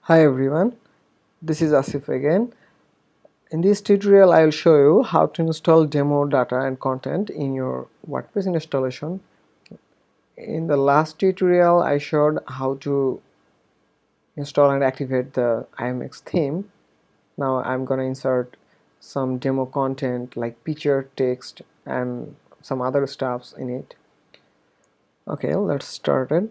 Hi everyone, this is Asif again. In this tutorial I will show you how to install demo data and content in your WordPress installation. In the last tutorial I showed how to install and activate the IMX theme. Now I'm gonna insert some demo content like picture, text and some other stuffs in it. Okay, let's start it.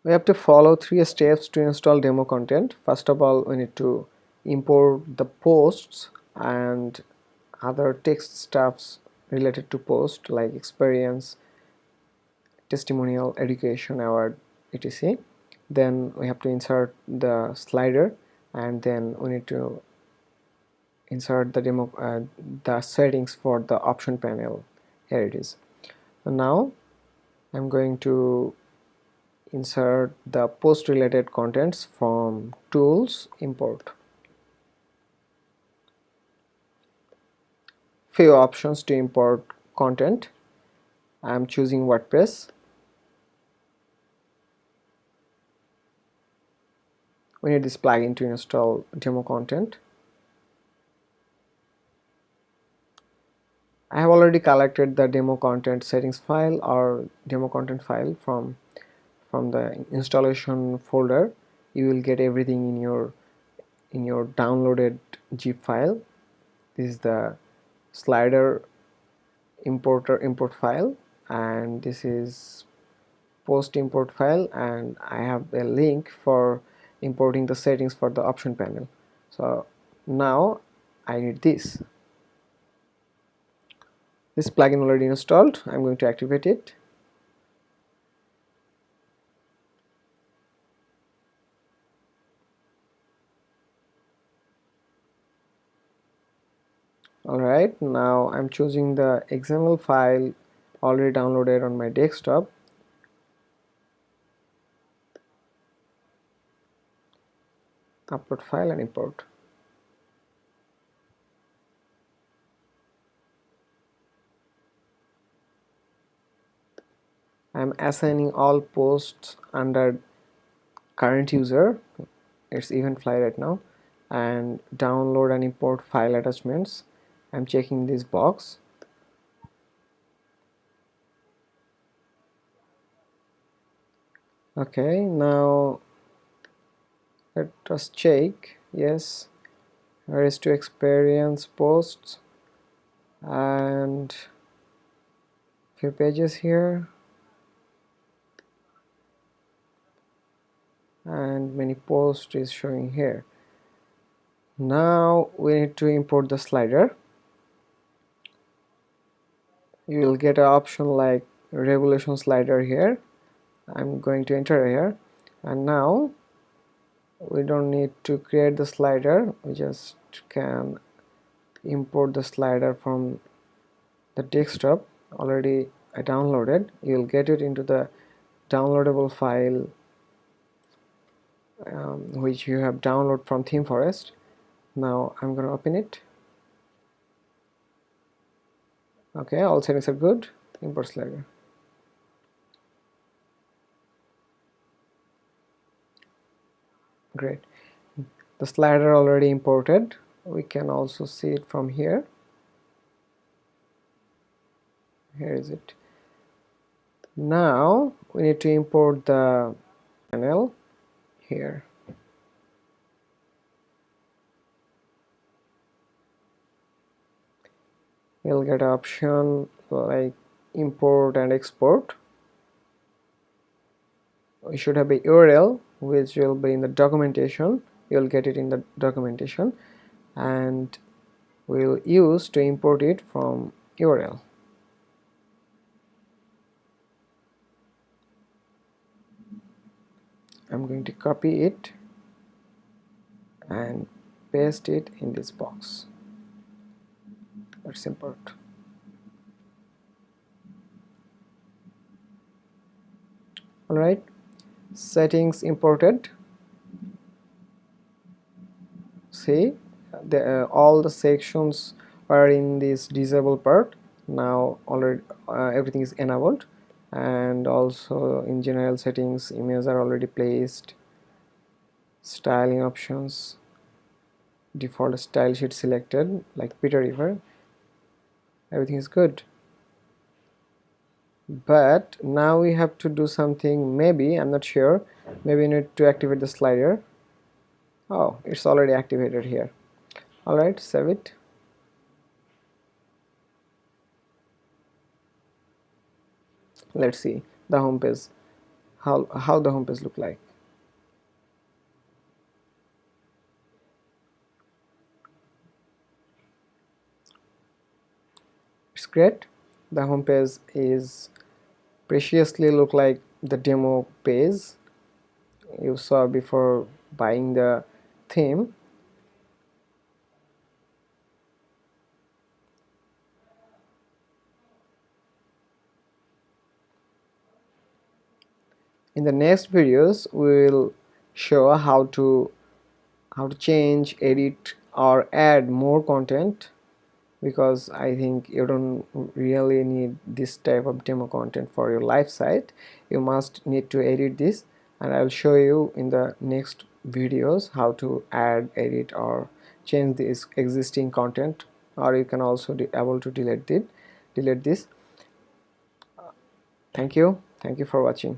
We have to follow 3 steps to install demo content. First of all, we need to import the posts and other text stuffs related to post like experience, testimonial, education, award, etc. Then we have to insert the slider, and then we need to insert the the settings for the option panel. Here it is. So now I'm going to insert the post related contents from tools import. Few options to import content. I'm choosing WordPress. We need this plugin to install demo content. I have already collected the demo content settings file or demo content file from the installation folder. You will get everything in your downloaded zip file. This is the slider import file, and this is post import file, and I have a link for importing the settings for the option panel. So now I need this plugin already installed. I'm going to activate it. Alright, now I'm choosing the XML file already downloaded on my desktop. Upload file and import. I'm assigning all posts under current user. It's event fly right now, and download and import file attachments. I'm checking this box. Okay, now let us check. Yes, there is to experience posts and few pages here and many posts is showing here. Now we need to import the slider. You will get an option like regulation slider here. I'm going to enter here, and now we don't need to create the slider. We just can import the slider from the desktop. Already I downloaded. You'll get it into the downloadable file which you have downloaded from theme forest. Now I'm going to open it. Okay, all settings are good. Import slider. Great. The slider already imported. We can also see it from here. Here is it. Now we need to import the panel here. You'll get an option like import and export. We should have a URL which will be in the documentation. You'll get it in the documentation, and we'll use to import it from URL. I'm going to copy it and paste it in this box. Let's import. Alright, settings imported. See, all the sections are in this disable part. Now already everything is enabled, and also in general settings images are already placed, styling options, default style sheet selected like Peter River, everything is good. But now we have to do something, maybe, I'm not sure, maybe we need to activate the slider. Oh, it's already activated here. Alright, save it. Let's see the home page, how the home page look like. It's great. The home page is preciously look like the demo page you saw before buying the theme. In the next videos we'll show how to change, edit or add more content, because I think you don't really need this type of demo content for your live site. You must need to edit this, and I'll show you in the next videos how to add, edit or change this existing content, or you can also be able to delete this. Thank you for watching.